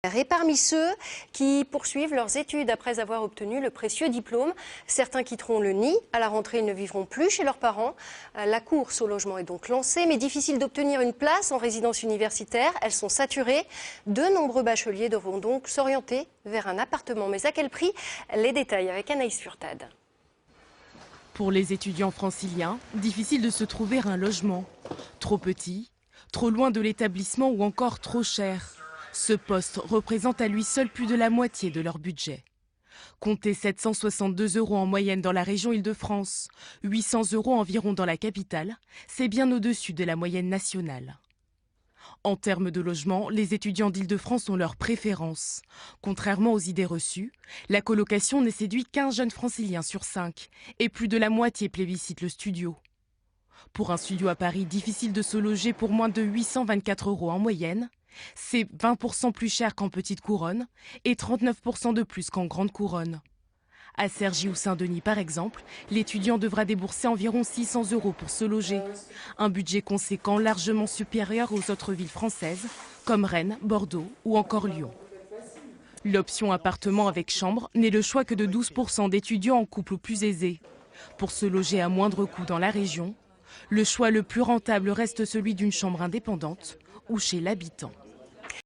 Et parmi ceux qui poursuivent leurs études après avoir obtenu le précieux diplôme, certains quitteront le nid. À la rentrée, ils ne vivront plus chez leurs parents. La course au logement est donc lancée, mais difficile d'obtenir une place en résidence universitaire. Elles sont saturées. De nombreux bacheliers devront donc s'orienter vers un appartement. Mais à quel prix? Les détails avec Anaïs Furtad. Pour les étudiants franciliens, difficile de se trouver un logement. Trop petit, trop loin de l'établissement ou encore trop cher. Ce poste représente à lui seul plus de la moitié de leur budget. Comptez 762 € en moyenne dans la région Île-de-France, 800 € environ dans la capitale, c'est bien au-dessus de la moyenne nationale. En termes de logement, les étudiants d'Île-de-France ont leur préférence. Contrairement aux idées reçues, la colocation ne séduit qu'un jeune francilien sur 5 et plus de la moitié plébiscite le studio. Pour un studio à Paris, difficile de se loger pour moins de 824 € en moyenne. C'est 20% plus cher qu'en petite couronne et 39% de plus qu'en grande couronne. À Cergy ou Saint-Denis par exemple, l'étudiant devra débourser environ 600 € pour se loger. Un budget conséquent largement supérieur aux autres villes françaises comme Rennes, Bordeaux ou encore Lyon. L'option appartement avec chambre n'est le choix que de 12% d'étudiants en couple ou plus aisés. Pour se loger à moindre coût dans la région, le choix le plus rentable reste celui d'une chambre indépendante ou chez l'habitant.